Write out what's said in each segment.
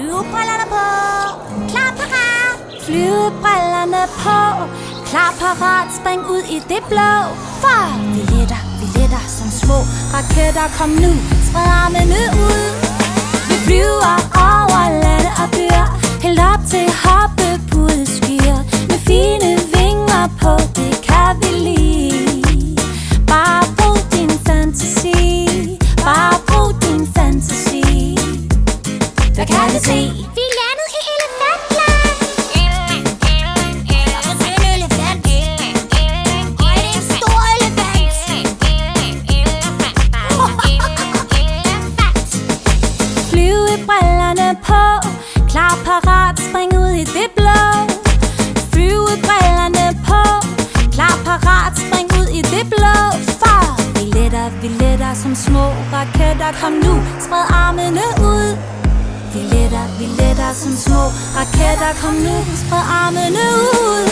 Flyvebrillerne på, klar parat. Flyvebrillerne på, klar parat. Spring ud i det blå. For vi letter som små raketter. Kom nu, spred armene ud. Vi flyver over lande og byer, helt op til hoppepudeskyer. Med fine vinger på, det kan vi lide. Bare brug din fantasi, bare brug din fantasi. Hvad kan vi se? Vi er landet i elefantland. Og så en elefant. Og det er en stor elefant. Flyvebrillerne på, klar parat, spring ud i det blå. Flyvebrillerne på, klar parat, spring ud i det blå. For vi letter som små raketter. Kom nu, spred armene ud. Vi letter som små raketter. Kom nu, spred armene ud.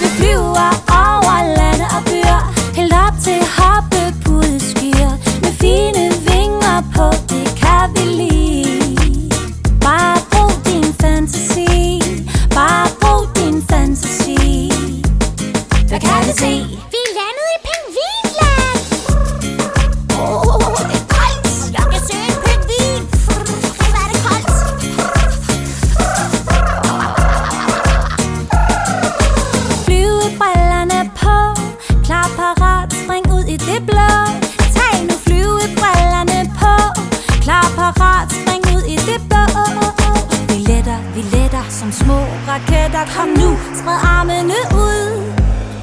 Vi flyver over lande og byer, helt op til hoppepudeskyer. Med fine vinger på, det kan vi lide. Bare brug din fantasi, bare brug din fantasi. Hvad kan vi se? Vi er landet i pingvinland. Det er koldt. Jeg kan se en pingvin. Hvor er det koldt. Flyvebrillerne på, klar parat, spring ud i det blå. Tag nu flyvebrillerne på, klar parat, spring ud i det blå. Vi letter som små raketter. Kom nu, spred armene ud.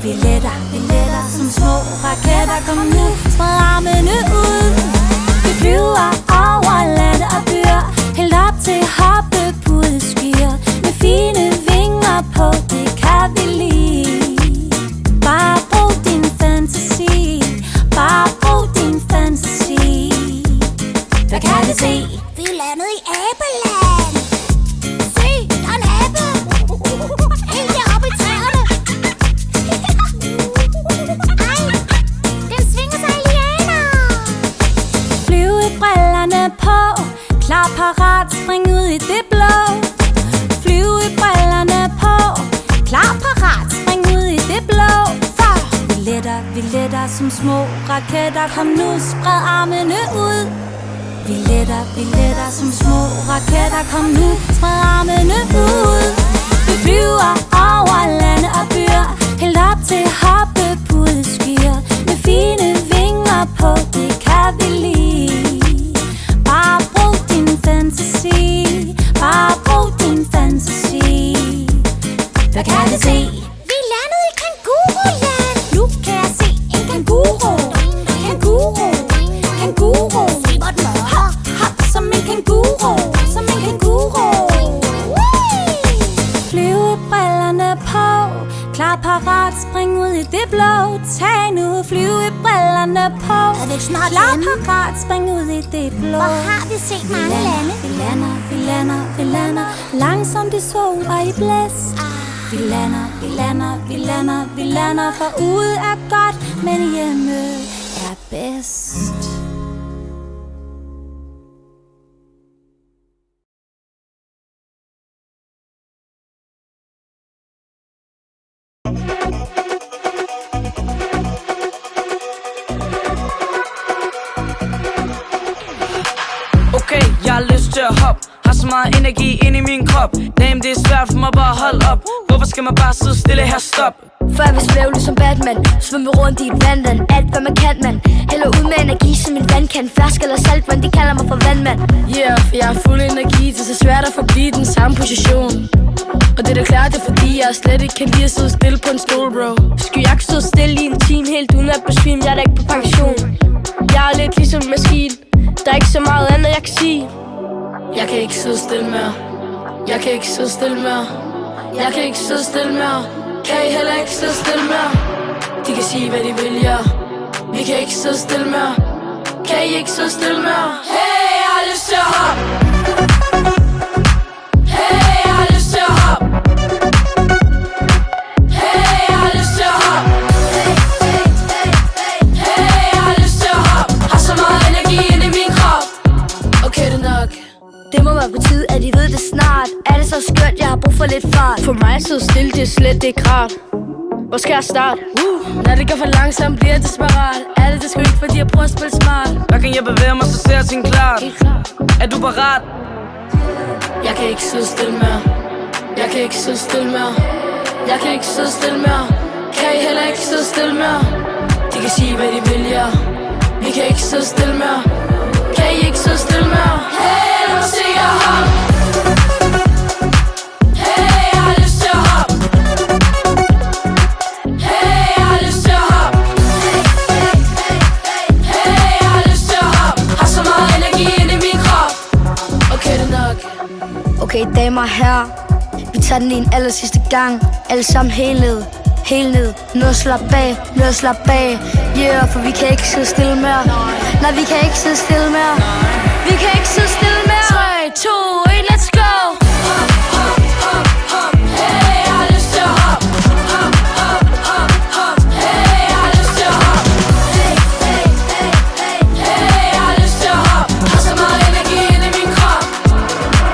Vi letter som små raketter. Kom nu, spred armene ud. Vi flyver over lande og byer, helt op til hoppepudeskyer. Med fine vinger på, det kan vi lide. Bare brug din fantasi, bare brug din fantasi. Hvad kan vi se? Vi er landet i abeland. Se, der er en abe. Helt deroppe i træerne. Ej, den svinger sig i lianer. Flyvebrillerne på, klar parat, spring ud i det blå. Flyvebrillerne på, klar parat, spring ud i det blå. For vi letter som små raketter. Kom nu, spred armene ud. Vi letter som små raketter. Kom nu, spred armene ud. Vi flyver over lande og byer, helt op til hoppepudeskyer. Med fine vinger på, det kan vi lide. Bare brug din fantasi, bare brug din fantasi. Hvad kan vi se? Vi er landet i kanguruland. Nu kan jeg se en kanguru. Kanguru. Hop, hop, som en kanguru. Som en kanguru. Flyvebrillerne på, klar parat, spring ud i det blå. Tag nu flyvebrillerne på, klar parat, spring ud i det blå. Hvor har vi set mange lande? Vi lander langsomt i sol og i blæst. Vi lander, for ude er godt, men hjemme er bedst. Okay, jeg har lyst til at hoppe. Har så meget energi ind i min krop. Damn, det er svært for mig bare at holde op. Hvorfor skal man bare sidde stille her, stop? For jeg vil svæve ligesom Batman, svømme rundt i et vandland. Alt hvad man kan, man hælder ud med energi som en vandkant. Fersk eller saltvand, de kalder mig for vandmand. Yeah, for jeg har fuld energi. Det er så svært at forblive den samme position. Og det er da klart, det er fordi jeg slet ikke kan lide at sidde stille på en stol, bro. Skal jeg ikke stå stille i en time helt uden at besvime? Jeg er da ikke på pension. Jeg er lidt ligesom en maskine. Der er ikke så meget andet jeg kan sige. Jeg kan ikke sidde stille mere. Jeg kan ikke sidde stille mere. Jeg kan ikke sidde stille mere. Kan I heller ikke sidde stille mere? De kan sige hvad de vil, ja. Vi kan ikke sidde stille mere. Kan I ikke sidde stille mere? Hey, jeg har lyst til at hoppe. Hey, jeg har lyst til at hoppe. Hey, jeg har lyst til at hoppe. Hey, jeg har lyst til at hoppe. Har så meget energi inde i min krop. Okay, det er nok. Det må være på tide, at I ved det snart. Er det så skørt, jeg har brug for lidt fart? For mig så stille, det er slet ikke rart. Hvor skal jeg starte? Når det går for langsomt, bliver jeg desperat. Er det sgu ikke, fordi jeg prøver at spille smart? Hver gang jeg bevæger mig, så ser jeg ting klart. Er du parat? Jeg kan ikke sidde stille mere. Jeg kan ikke sidde stille mere. Jeg kan ikke sidde stille mere. Kan I heller ikke sidde stille mere? De kan sige, hvad de vil, ja. Vi kan ikke sidde stille mere. Kan I ikke sidde stille mere? Hey, lad mig se jer hoppe. Hey, jeg har lyst til at hoppe. Hey, jeg har lyst til at hoppe. Hey, jeg har lyst til at hoppe. Har så meget energi inde i min krop. Okay, det er nok. Okay, damer og herrer, vi tager den en aller sidste gang. Alle sammen helt ned, helt ned. Noget slap bag, noget slap bag. Yeah, for vi kan ikke sidde stille mere. Nej, vi kan ikke sidde stille mere. Vi kan ikke sidde stille mere. 3, 2, 1, let's go. Hop, hop, hop, hop. Hey, jeg har lyst til at hoppe. Hop, hop, hop, hop. Hey, jeg har lyst til at hoppe. Hey, hey, hey, hey. Hey, jeg har lyst til at hoppe. Har så meget energi inde i min krop,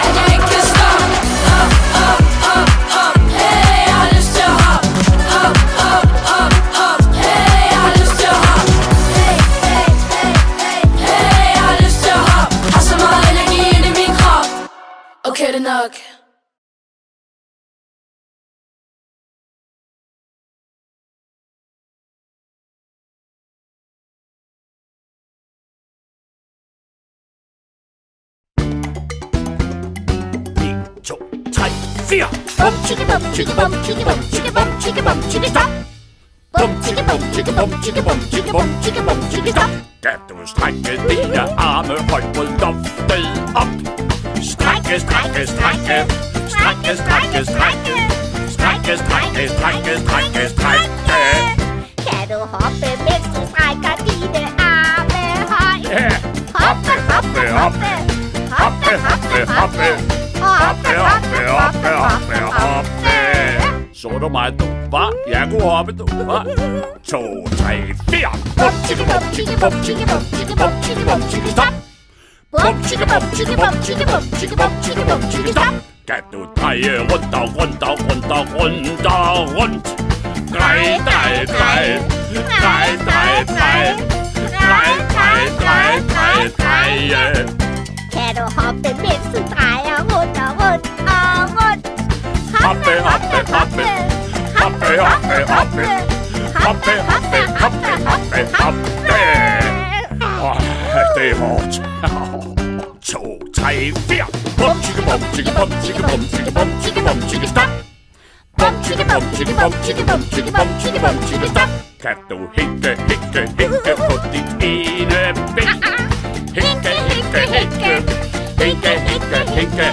at jeg ikke kan stoppe. Hop, hop, hop, hop. Hey, jeg har lyst til at hoppe. Hop, hop, hop, hop. Hey, jeg har lyst til at hoppe. Hey, hey, hey, hey. Hey, jeg har lyst til at hoppe. Har så meget energi inde i min krop. Okay, det er nok. To, tre, fire. Bum, chicka, bum, chicka, bum, chicka, bum, chicka, bum, chicka, bum, chicka, stop. Bum, chicka, bum, chicka, bum, chicka, bum, chicka, bum, chicka, bum, chicka, stop. Kan du strække dine arme højt mod loftet op? Strække, strække, strække. Strække, strække, strække. Strække, strække, strække, strække, strække. Kan du hoppe, mens du strækker dine arme højt? Ja. Hoppe, hoppe, hoppe. Hoppe, hoppe, hoppe. Hoppe, hoppe, hoppe, hoppe, hoppe. Så du mig, du, hva? Jeg kunne hoppe, du, hva? 2, 3, 4. Bum, chicka, bum, chicka, bum, chicka, bum, chicka, bum, chicka, bum, chicka, stop. Bum, chicka, bum, chicka, bum, chicka, bum, chicka, bum, chicka, bum, chicka, stop. Kan du dreje rundt og rundt og rundt og rundt og rundt? Drej, drej, drej. Drej, drej, drej. Drej, drej, drej, drej, drej. Kan du hoppe, mens du drejer rundt og rundt og rundt? Hoppe, hoppe, hoppe. Hoppe, hoppe, hoppe. Hoppe, hoppe, hoppe, hoppe, hoppe. Det er hårdt. 2, 3, 4. Bum, chicka, bum, chicka, bum, chicka, bum, chicka, bum, chicka, bum, chicka, stop. Bum, chicka, bum, chicka, bum, chicka, bum, chicka, bum, chicka, bum, chicka, stop. Kan du hinke, hinke, hinke på dit ene ben? Hinke, hinke, hinke. Hinke, hinke, hinke.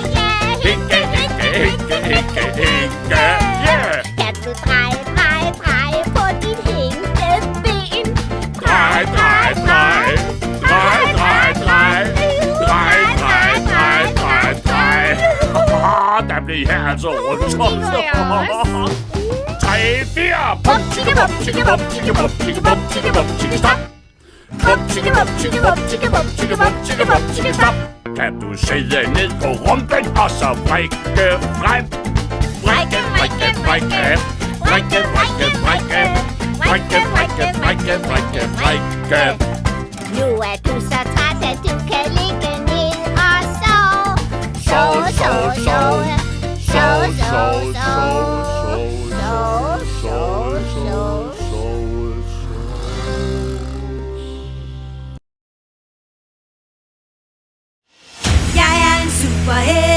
Hinke, hinke, hinke, hinke, hinke. Yeah! Kan du dreje, dreje, dreje på dit hængende ben? Drej, drej, drej. Drej, drej, drej. Drej, drej, drej, drej, drej. Der blev her altså rundt. 3, 4. Bum, chicka, bum, chicka, bum, chicka, bum, chicka, bum, chicka, bum, chicka, stop. Bum, chicka, bum, chicka, bum, chicka, bum, chicka, bum, chicka, bum, chicka, stop. Kan du sidde ned på rumpen og så vrikke frem? Vrikke, vrikke, vrikke. Vrikke, vrikke, vrikke. Vrikke, vrikke, vrikke, vrikke, vrikke. Nu er du så træt, at du kan ligge ned og sove. Sove, sove, sove. Sove, sove, sove. Sove, sove, sove. Jeg er en superhelt.